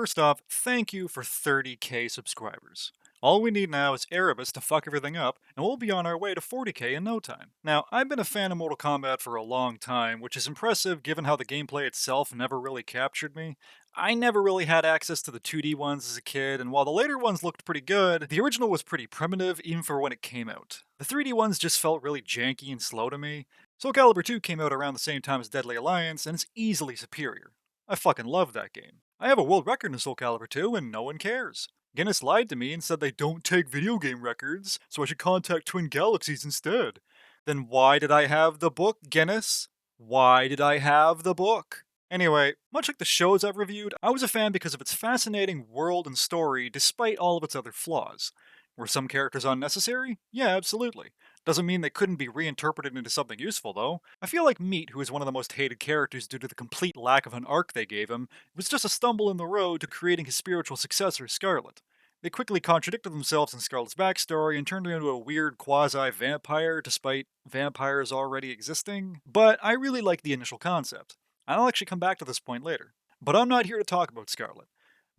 First off, thank you for 30k subscribers. All we need now is Erebus to fuck everything up, and we'll be on our way to 40k in no time. Now, I've been a fan of Mortal Kombat for a long time, which is impressive given how the gameplay itself never really captured me. I never really had access to the 2D ones as a kid, and while the later ones looked pretty good, the original was pretty primitive even for when it came out. The 3D ones just felt really janky and slow to me. Soul Calibur 2 came out around the same time as Deadly Alliance, and it's easily superior. I fucking love that game. I have a world record in Soul Calibur 2 and no one cares. Guinness lied to me and said they don't take video game records, so I should contact Twin Galaxies instead. Then why did I have the book, Guinness? Why did I have the book? Anyway, much like the shows I've reviewed, I was a fan because of its fascinating world and story despite all of its other flaws. Were some characters unnecessary? Yeah, absolutely. Doesn't mean they couldn't be reinterpreted into something useful, though. I feel like Meat, who is one of the most hated characters due to the complete lack of an arc they gave him, was just a stumble in the road to creating his spiritual successor, Scarlet. They quickly contradicted themselves in Scarlet's backstory and turned her into a weird quasi-vampire, despite vampires already existing. But I really like the initial concept. I'll actually come back to this point later. But I'm not here to talk about Scarlet.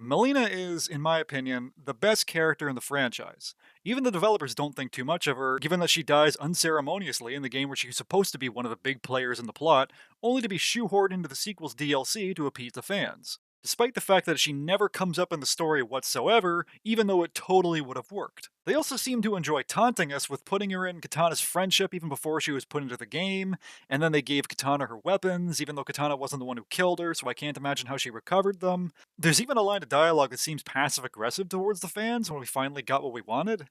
Mileena is, in my opinion, the best character in the franchise. Even the developers don't think too much of her, given that she dies unceremoniously in the game where she's supposed to be one of the big players in the plot, only to be shoehorned into the sequel's DLC to appease the fans. Despite the fact that she never comes up in the story whatsoever, even though it totally would have worked. They also seem to enjoy taunting us with putting her in Katana's friendship even before she was put into the game, and then they gave Katana her weapons, even though Katana wasn't the one who killed her, so I can't imagine how she recovered them. There's even a line of dialogue that seems passive-aggressive towards the fans when we finally got what we wanted.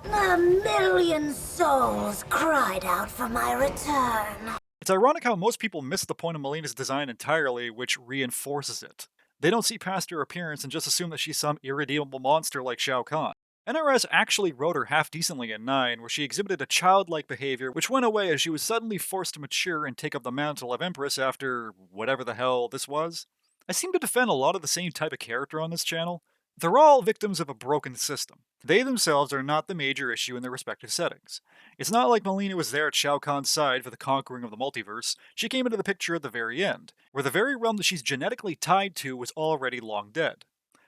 A million souls cried out for my return. It's ironic how most people miss the point of Mileena's design entirely, which reinforces it. They don't see past her appearance and just assume that she's some irredeemable monster like Shao Kahn. NRS actually wrote her half decently in 9, where she exhibited a childlike behavior which went away as she was suddenly forced to mature and take up the mantle of Empress after whatever the hell this was. I seem to defend a lot of the same type of character on this channel. They're all victims of a broken system. They themselves are not the major issue in their respective settings. It's not like Mileena was there at Shao Kahn's side for the conquering of the multiverse. She came into the picture at the very end, where the very realm that she's genetically tied to was already long dead.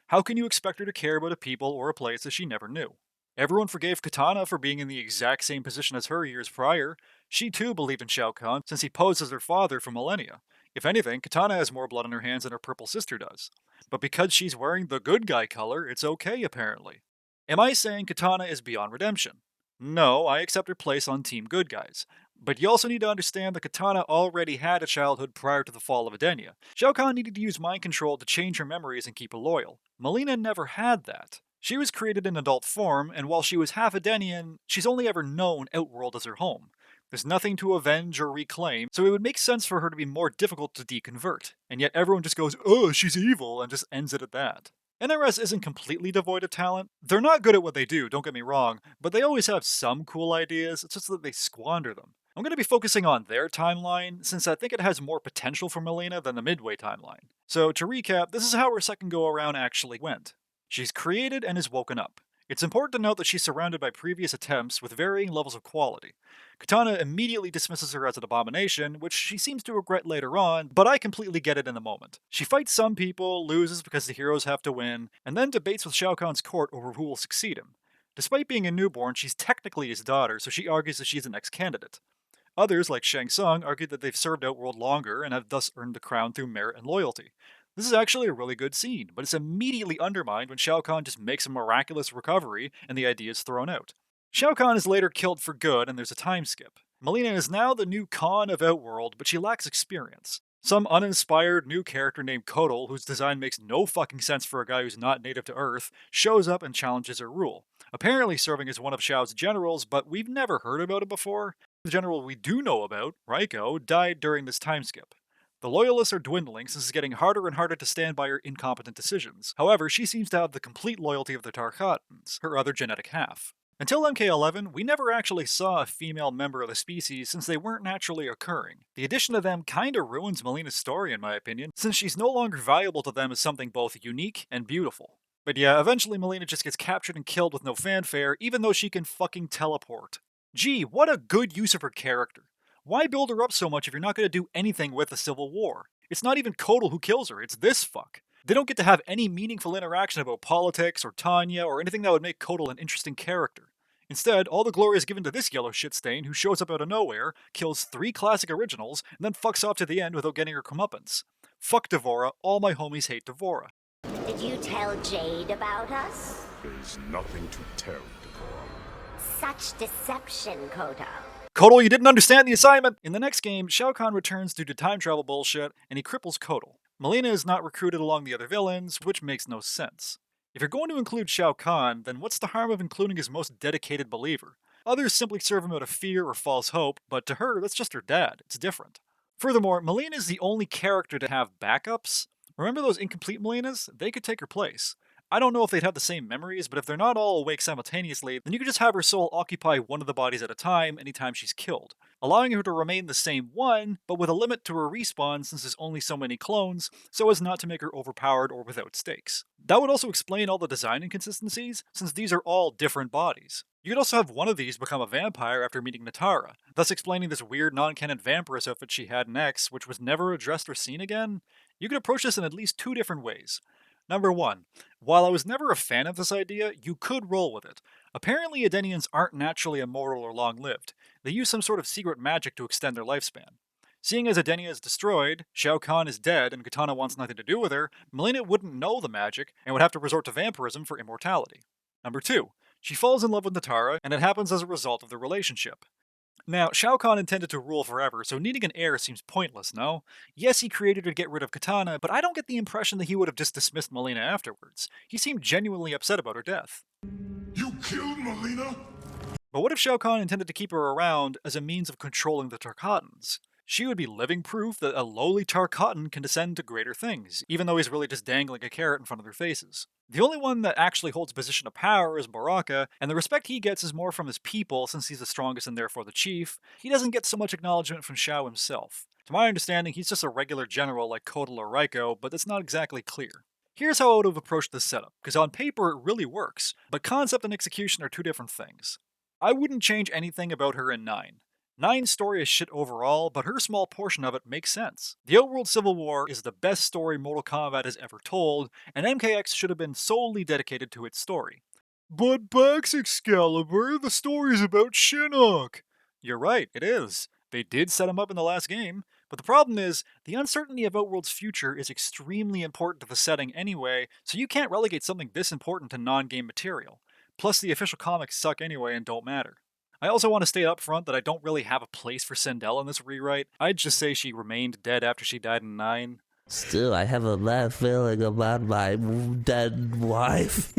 How can you expect her to care about a people or a place that she never knew? Everyone forgave Katana for being in the exact same position as her years prior. She too believed in Shao Kahn, since he posed as her father for millennia. If anything, Katana has more blood on her hands than her purple sister does. But because she's wearing the good guy color, it's okay apparently. Am I saying Katana is beyond redemption? No, I accept her place on Team Good Guys. But you also need to understand that Katana already had a childhood prior to the fall of Edenia. Shao Kahn needed to use mind control to change her memories and keep her loyal. Mileena never had that. She was created in adult form, and while she was half Edenian, she's only ever known Outworld as her home. There's nothing to avenge or reclaim, so it would make sense for her to be more difficult to deconvert. And yet everyone just goes, oh, she's evil, and just ends it at that. NRS isn't completely devoid of talent. They're not good at what they do, don't get me wrong, but they always have some cool ideas, it's just that they squander them. I'm going to be focusing on their timeline, since I think it has more potential for Mileena than the Midway timeline. So to recap, this is how her second go around actually went. She's created and is woken up. It's important to note that she's surrounded by previous attempts with varying levels of quality. Katana immediately dismisses her as an abomination, which she seems to regret later on, but I completely get it in the moment. She fights some people, loses because the heroes have to win, and then debates with Shao Kahn's court over who will succeed him. Despite being a newborn, she's technically his daughter, so she argues that she's the next candidate. Others, like Shang Tsung, argue that they've served Outworld longer and have thus earned the crown through merit and loyalty. This is actually a really good scene, but it's immediately undermined when Shao Kahn just makes a miraculous recovery and the idea is thrown out. Shao Kahn is later killed for good and there's a time skip. Mileena is now the new Khan of Outworld, but she lacks experience. Some uninspired new character named Kotal, whose design makes no fucking sense for a guy who's not native to Earth, shows up and challenges her rule. Apparently serving as one of Shao's generals, but we've never heard about it before. The general we do know about, Raiko, died during this time skip. The Loyalists are dwindling since it's getting harder and harder to stand by her incompetent decisions. However, she seems to have the complete loyalty of the Tarkatans, her other genetic half. Until MK11, we never actually saw a female member of the species since they weren't naturally occurring. The addition of them kinda ruins Mileena's story in my opinion, since she's no longer valuable to them as something both unique and beautiful. But yeah, eventually Mileena just gets captured and killed with no fanfare, even though she can fucking teleport. Gee, what a good use of her character. Why build her up so much if you're not going to do anything with the Civil War? It's not even Kotal who kills her, it's this fuck. They don't get to have any meaningful interaction about politics or Tanya or anything that would make Kotal an interesting character. Instead, all the glory is given to this yellow shit stain who shows up out of nowhere, kills 3 classic originals, and then fucks off to the end without getting her comeuppance. Fuck Devora, all my homies hate Devora. Did you tell Jade about us? There's nothing to tell, Devora. Such deception, Kotal. Kotal, you didn't understand the assignment! In the next game, Shao Kahn returns due to time travel bullshit, and he cripples Kotal. Mileena is not recruited along the other villains, which makes no sense. If you're going to include Shao Kahn, then what's the harm of including his most dedicated believer? Others simply serve him out of fear or false hope, but to her, that's just her dad. It's different. Furthermore, Mileena is the only character to have backups. Remember those incomplete Mileenas? They could take her place. I don't know if they'd have the same memories, but if they're not all awake simultaneously, then you could just have her soul occupy one of the bodies at a time anytime she's killed, allowing her to remain the same one, but with a limit to her respawn since there's only so many clones, so as not to make her overpowered or without stakes. That would also explain all the design inconsistencies, since these are all different bodies. You could also have one of these become a vampire after meeting Natara, thus explaining this weird non-canon vampiress outfit she had in X, which was never addressed or seen again. You could approach this in at least 2 different ways. Number 1. While I was never a fan of this idea, you could roll with it. Apparently Edenians aren't naturally immortal or long-lived. They use some sort of secret magic to extend their lifespan. Seeing as Edenia is destroyed, Shao Kahn is dead, and Katana wants nothing to do with her, Mileena wouldn't know the magic, and would have to resort to vampirism for immortality. Number 2. She falls in love with Natara, and it happens as a result of the relationship. Now, Shao Kahn intended to rule forever, so needing an heir seems pointless, no? Yes, he created her to get rid of Katana, but I don't get the impression that he would have just dismissed Mileena afterwards. He seemed genuinely upset about her death. You killed Mileena? But what if Shao Kahn intended to keep her around as a means of controlling the Tarkatans? She would be living proof that a lowly Tarkatan can descend to greater things, even though he's really just dangling a carrot in front of their faces. The only one that actually holds a position of power is Baraka, and the respect he gets is more from his people since he's the strongest and therefore the chief. He doesn't get so much acknowledgement from Shao himself. To my understanding, he's just a regular general like Kotal or Raiko, but that's not exactly clear. Here's how I would have approached this setup, because on paper it really works, but concept and execution are 2 different things. I wouldn't change anything about her in 9. 9's story is shit overall, but her small portion of it makes sense. The Outworld Civil War is the best story Mortal Kombat has ever told, and MKX should have been solely dedicated to its story. But Excalibur, the story's about Shinnok! You're right, it is. They did set him up in the last game, but the problem is, the uncertainty of Outworld's future is extremely important to the setting anyway, so you can't relegate something this important to non-game material. Plus, the official comics suck anyway and don't matter. I also want to state up front that I don't really have a place for Sindel in this rewrite. I'd just say she remained dead after she died in 9. Still, I have a bad feeling about my dead wife.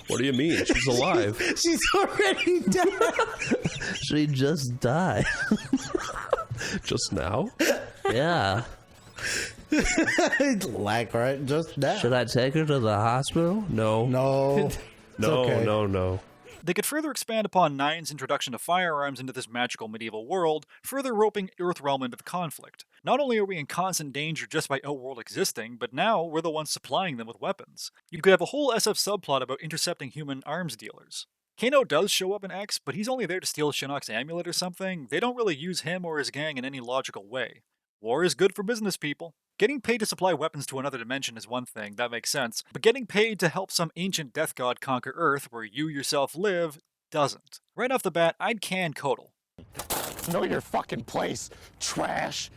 What do you mean? She's alive. She's already dead. She just died. Just now? Yeah. Like right just now. Should I take her to the hospital? No. No. No, okay. no. They could further expand upon 9's introduction of firearms into this magical medieval world, further roping Earthrealm into the conflict. Not only are we in constant danger just by Outworld existing, but now we're the ones supplying them with weapons. You could have a whole SF subplot about intercepting human arms dealers. Kano does show up in X, but he's only there to steal Shinnok's amulet or something. They don't really use him or his gang in any logical way. War is good for business people. Getting paid to supply weapons to another dimension is one thing, that makes sense, but getting paid to help some ancient death god conquer Earth where you yourself live doesn't. Right off the bat, I'd can Kotal. Know your fucking place, trash.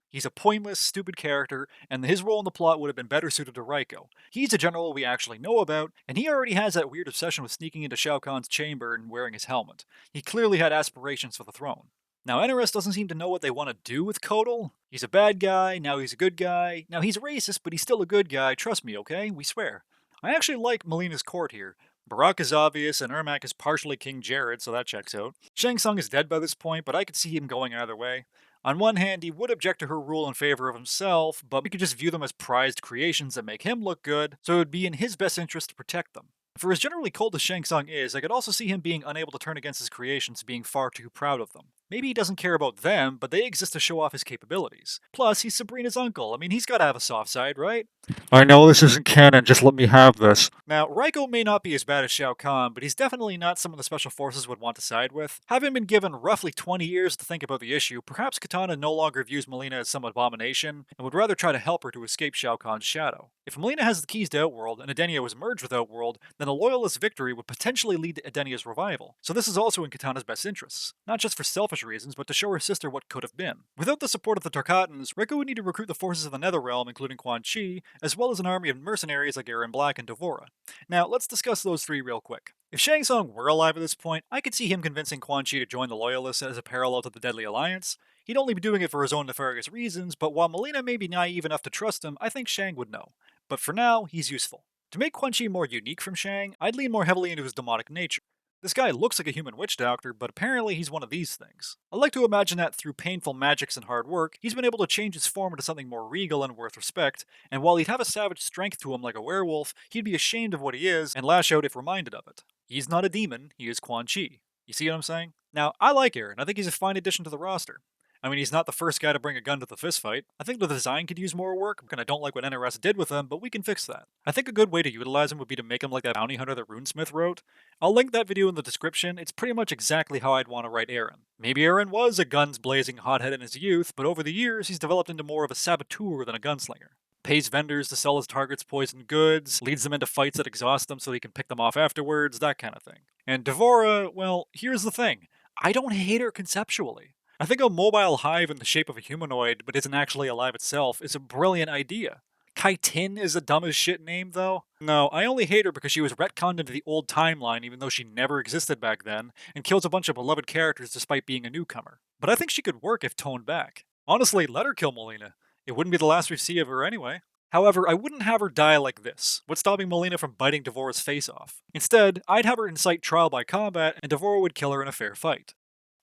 He's a pointless, stupid character, and his role in the plot would have been better suited to Raiko. He's a general we actually know about, and he already has that weird obsession with sneaking into Shao Kahn's chamber and wearing his helmet. He clearly had aspirations for the throne. Now, NRS doesn't seem to know what they want to do with Kotal. He's a bad guy, now he's a good guy. Now, he's racist, but he's still a good guy, trust me, okay? We swear. I actually like Mileena's court here. Barak is obvious, and Ermac is partially King Jared, so that checks out. Shang Tsung is dead by this point, but I could see him going either way. On one hand, he would object to her rule in favor of himself, but we could just view them as prized creations that make him look good, so it would be in his best interest to protect them. For as generally cold as Shang Tsung is, I could also see him being unable to turn against his creations being far too proud of them. Maybe he doesn't care about them, but they exist to show off his capabilities. Plus, he's Sabrina's uncle. I mean, he's gotta have a soft side, right? I know this isn't canon, just let me have this. Now, Raiko may not be as bad as Shao Kahn, but he's definitely not someone the Special Forces would want to side with. Having been given roughly 20 years to think about the issue, perhaps Katana no longer views Mileena as some abomination, and would rather try to help her to escape Shao Kahn's shadow. If Mileena has the keys to Outworld, and Edenia was merged with Outworld, then a Loyalist victory would potentially lead to Edenia's revival. So this is also in Katana's best interests, not just for selfish reasons, but to show her sister what could have been. Without the support of the Tarkatans, Raiko would need to recruit the forces of the Netherrealm, including Quan Chi, as well as an army of mercenaries like Aaron Black and Devora. Now, let's discuss those three real quick. If Shang Tsung were alive at this point, I could see him convincing Quan Chi to join the Loyalists as a parallel to the Deadly Alliance. He'd only be doing it for his own nefarious reasons, but while Mileena may be naive enough to trust him, I think Shang would know. But for now, he's useful. To make Quan Chi more unique from Shang, I'd lean more heavily into his demonic nature. This guy looks like a human witch doctor, but apparently he's one of these things. I like to imagine that through painful magics and hard work, he's been able to change his form into something more regal and worth respect, and while he'd have a savage strength to him like a werewolf, he'd be ashamed of what he is and lash out if reminded of it. He's not a demon, he is Quan Chi. You see what I'm saying? Now, I like Aaron. I think he's a fine addition to the roster. I mean, he's not the first guy to bring a gun to the fistfight. I think the design could use more work, and I don't like what NRS did with him, but we can fix that. I think a good way to utilize him would be to make him like that bounty hunter that Runesmith wrote. I'll link that video in the description. It's pretty much exactly how I'd want to write Aaron. Maybe Aaron was a guns-blazing hothead in his youth, but over the years he's developed into more of a saboteur than a gunslinger. Pays vendors to sell his targets poisoned goods, leads them into fights that exhaust them so he can pick them off afterwards, that kind of thing. And Devora, well, here's the thing. I don't hate her conceptually. I think a mobile hive in the shape of a humanoid, but isn't actually alive itself, is a brilliant idea. Kai Tin is the dumb as shit name, though. No, I only hate her because she was retconned into the old timeline even though she never existed back then, and kills a bunch of beloved characters despite being a newcomer. But I think she could work if toned back. Honestly, let her kill Mileena. It wouldn't be the last we see of her anyway. However, I wouldn't have her die like this. What's stopping Mileena from biting Devora's face off? Instead, I'd have her incite trial by combat, and Devora would kill her in a fair fight.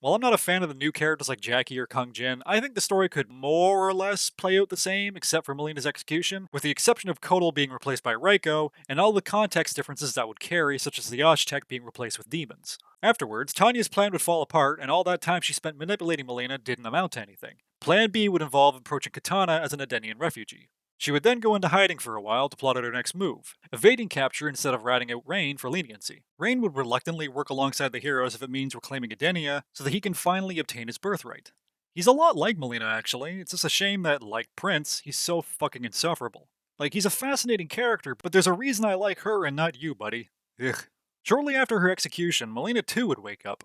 While I'm not a fan of the new characters like Jackie or Kung Jin, I think the story could more or less play out the same, except for Mileena's execution, with the exception of Kotal being replaced by Raiko, and all the context differences that would carry, such as the Osh-Tech being replaced with demons. Afterwards, Tanya's plan would fall apart, and all that time she spent manipulating Mileena didn't amount to anything. Plan B would involve approaching Katana as an Edenian refugee. She would then go into hiding for a while to plot out her next move, evading capture instead of ratting out Rain for leniency. Rain would reluctantly work alongside the heroes if it means reclaiming Edenia, so that he can finally obtain his birthright. He's a lot like Mileena, actually. It's just a shame that, like Prince, he's so fucking insufferable. Like, he's a fascinating character, but there's a reason I like her and not you, buddy. Ugh. Shortly after her execution, Mileena too would wake up.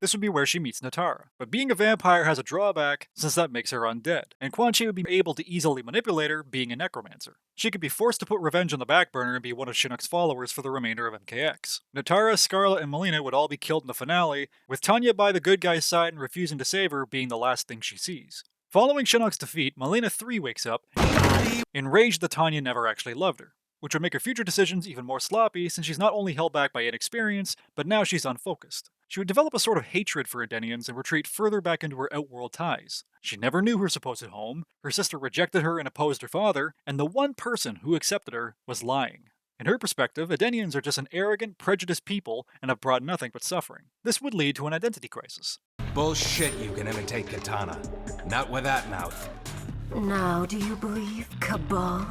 This would be where she meets Natara. But being a vampire has a drawback, since that makes her undead, and Quan Chi would be able to easily manipulate her, being a necromancer. She could be forced to put revenge on the back burner and be one of Shinnok's followers for the remainder of MKX. Natara, Scarlet, and Mileena would all be killed in the finale, with Tanya by the good guy's side and refusing to save her being the last thing she sees. Following Shinnok's defeat, Mileena 3 wakes up, enraged that Tanya never actually loved her, which would make her future decisions even more sloppy since she's not only held back by inexperience, but now she's unfocused. She would develop a sort of hatred for Edenians and retreat further back into her outworld ties. She never knew her supposed home, her sister rejected her and opposed her father, and the one person who accepted her was lying. In her perspective, Edenians are just an arrogant, prejudiced people and have brought nothing but suffering. This would lead to an identity crisis. Bullshit you can imitate Katana. Not with that mouth. Now do you believe Cabal?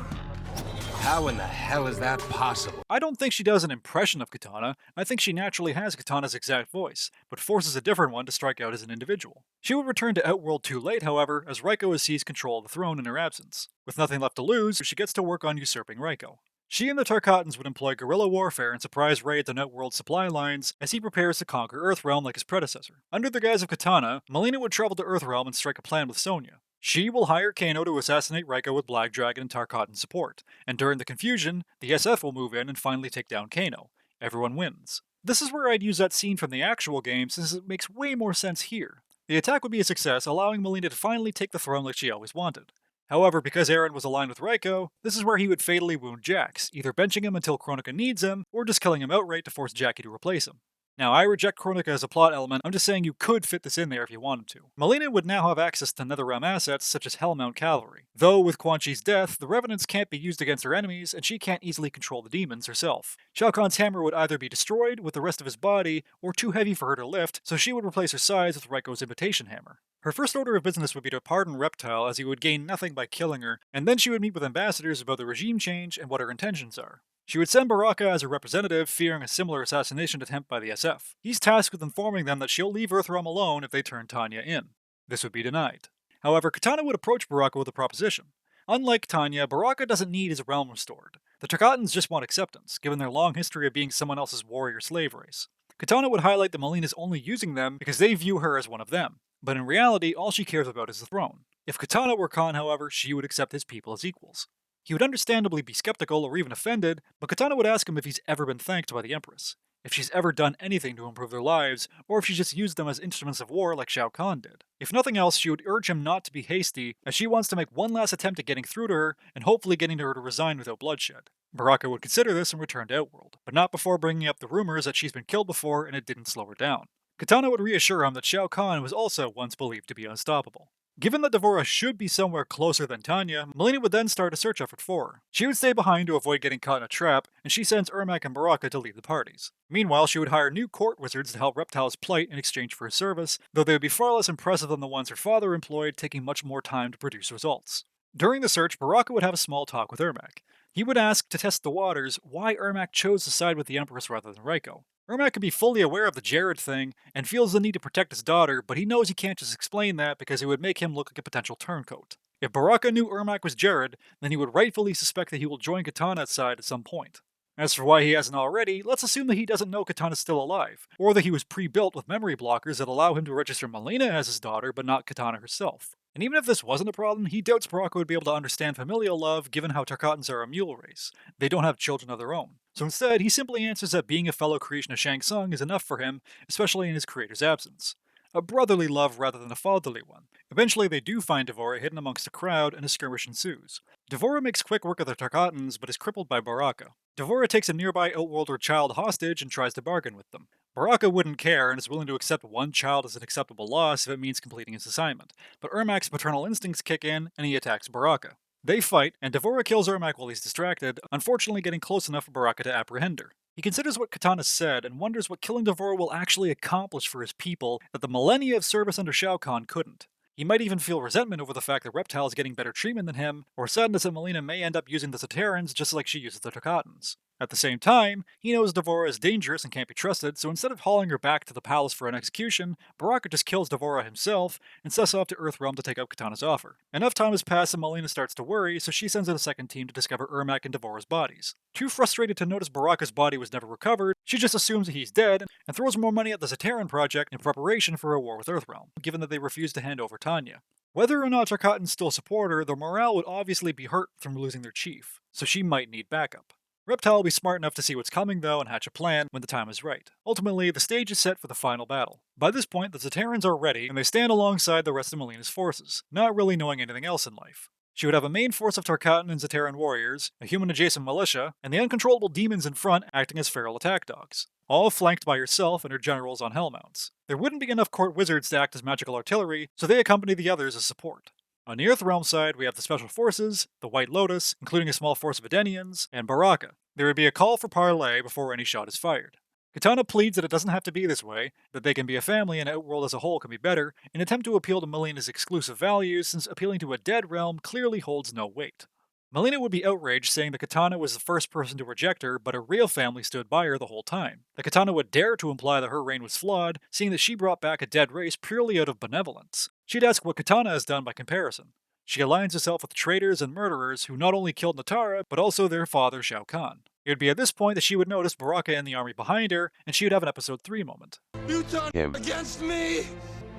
How in the hell is that possible? I don't think she does an impression of Katana. I think she naturally has Katana's exact voice, but forces a different one to strike out as an individual. She would return to Outworld too late, however, as Raiko has seized control of the throne in her absence. With nothing left to lose, she gets to work on usurping Raiko. She and the Tarkatans would employ guerrilla warfare and surprise raids on Outworld supply lines as he prepares to conquer Earthrealm like his predecessor. Under the guise of Katana, Mileena would travel to Earthrealm and strike a plan with Sonya. She will hire Kano to assassinate Raiko with Black Dragon and Tarkatan support, and during the confusion, the SF will move in and finally take down Kano. Everyone wins. This is where I'd use that scene from the actual game since it makes way more sense here. The attack would be a success, allowing Mileena to finally take the throne like she always wanted. However, because Eren was aligned with Raiko, this is where he would fatally wound Jax, either benching him until Kronika needs him, or just killing him outright to force Jackie to replace him. Now, I reject Chronica as a plot element, I'm just saying you could fit this in there if you wanted to. Mileena would now have access to Netherrealm assets such as Hellmount Cavalry. Though, with Quan Chi's death, the Revenants can't be used against her enemies, and she can't easily control the demons herself. Shao Kahn's hammer would either be destroyed with the rest of his body, or too heavy for her to lift, so she would replace her size with Raiko's imitation hammer. Her first order of business would be to pardon Reptile, as he would gain nothing by killing her, and then she would meet with ambassadors about the regime change and what her intentions are. She would send Baraka as a representative, fearing a similar assassination attempt by the SF. He's tasked with informing them that she'll leave Earthrealm alone if they turn Tanya in. This would be denied. However, Katana would approach Baraka with a proposition. Unlike Tanya, Baraka doesn't need his realm restored. The Tarkatans just want acceptance, given their long history of being someone else's warrior slave race. Katana would highlight that Mileena's only using them because they view her as one of them, but in reality, all she cares about is the throne. If Katana were Khan, however, she would accept his people as equals. He would understandably be skeptical or even offended, but Katana would ask him if he's ever been thanked by the Empress, if she's ever done anything to improve their lives, or if she's just used them as instruments of war like Shao Kahn did. If nothing else, she would urge him not to be hasty, as she wants to make one last attempt at getting through to her, and hopefully getting her to resign without bloodshed. Baraka would consider this and return to Outworld, but not before bringing up the rumors that she's been killed before and it didn't slow her down. Katana would reassure him that Shao Kahn was also once believed to be unstoppable. Given that D'Vorah should be somewhere closer than Tanya, Mileena would then start a search effort for her. She would stay behind to avoid getting caught in a trap, and she sends Ermac and Baraka to lead the parties. Meanwhile, she would hire new court wizards to help Reptile's plight in exchange for his service, though they would be far less impressive than the ones her father employed, taking much more time to produce results. During the search, Baraka would have a small talk with Ermac. He would ask, to test the waters, why Ermac chose to side with the Empress rather than Raiko. Ermac could be fully aware of the Jared thing and feels the need to protect his daughter, but he knows he can't just explain that because it would make him look like a potential turncoat. If Baraka knew Ermac was Jared, then he would rightfully suspect that he will join Katana's side at some point. As for why he hasn't already, let's assume that he doesn't know Katana's still alive, or that he was pre-built with memory blockers that allow him to register Mileena as his daughter but not Katana herself. And even if this wasn't a problem, he doubts Baraka would be able to understand familial love given how Tarkatans are a mule race. They don't have children of their own. So instead, he simply answers that being a fellow creation of Shang Tsung is enough for him, especially in his creator's absence. A brotherly love rather than a fatherly one. Eventually they do find D'Vorah hidden amongst a crowd and a skirmish ensues. D'Vorah makes quick work of the Tarkatans but is crippled by Baraka. D'Vorah takes a nearby Outworlder child hostage and tries to bargain with them. Baraka wouldn't care and is willing to accept one child as an acceptable loss if it means completing his assignment, but Ermac's paternal instincts kick in and he attacks Baraka. They fight, and D'Vorah kills Ermac while he's distracted, unfortunately getting close enough for Baraka to apprehend her. He considers what Katana said and wonders what killing D'Vorah will actually accomplish for his people that the millennia of service under Shao Kahn couldn't. He might even feel resentment over the fact that Reptile is getting better treatment than him, or sadness that Mileena may end up using the Zaterrans just like she uses the Tarkatans. At the same time, he knows D'Vorah is dangerous and can't be trusted, so instead of hauling her back to the palace for an execution, Baraka just kills D'Vorah himself and sets off to Earthrealm to take up Katana's offer. Enough time has passed and Mileena starts to worry, so she sends out a second team to discover Ermac and D'Vorah's bodies. Too frustrated to notice Baraka's body was never recovered, she just assumes that he's dead and throws more money at the Zaterran project in preparation for a war with Earthrealm, given that they refuse to hand over Tanya. Whether or not Tarkatans still support her, their morale would obviously be hurt from losing their chief, so she might need backup. Reptile will be smart enough to see what's coming though and hatch a plan when the time is right. Ultimately, the stage is set for the final battle. By this point, the Zaterrans are ready, and they stand alongside the rest of Mileena's forces, not really knowing anything else in life. She would have a main force of Tarkatan and Zaterran warriors, a human-adjacent militia, and the uncontrollable demons in front acting as feral attack dogs, all flanked by herself and her generals on hellmounts. There wouldn't be enough court wizards to act as magical artillery, so they accompany the others as support. On the Earthrealm side, we have the Special Forces, the White Lotus, including a small force of Edenians, and Baraka. There would be a call for parley before any shot is fired. Katana pleads that it doesn't have to be this way, that they can be a family and Outworld as a whole can be better, in an attempt to appeal to Mileena's exclusive values since appealing to a dead realm clearly holds no weight. Mileena would be outraged, saying that Katana was the first person to reject her, but her real family stood by her the whole time. That Katana would dare to imply that her reign was flawed, seeing that she brought back a dead race purely out of benevolence. She'd ask what Katana has done by comparison. She aligns herself with traitors and murderers who not only killed Natara, but also their father Shao Kahn. It would be at this point that she would notice Baraka and the army behind her, and she would have an episode 3 moment. You turned against me!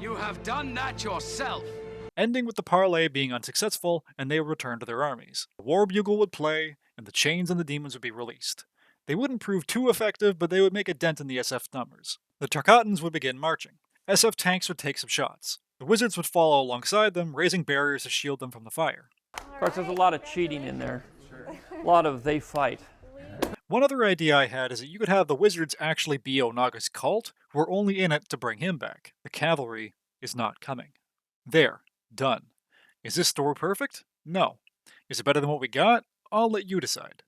You have done that yourself. Ending with the parley being unsuccessful, and they would return to their armies. The war bugle would play, and the chains and the demons would be released. They wouldn't prove too effective, but they would make a dent in the SF numbers. The Tarkatans would begin marching. SF tanks would take some shots. The wizards would follow alongside them, raising barriers to shield them from the fire. Of course, there's a lot of cheating in there. A lot of they fight. One other idea I had is that you could have the wizards actually be Onaga's cult, who are only in it to bring him back. The cavalry is not coming. There. Done. Is this story perfect? No. Is it better than what we got? I'll let you decide.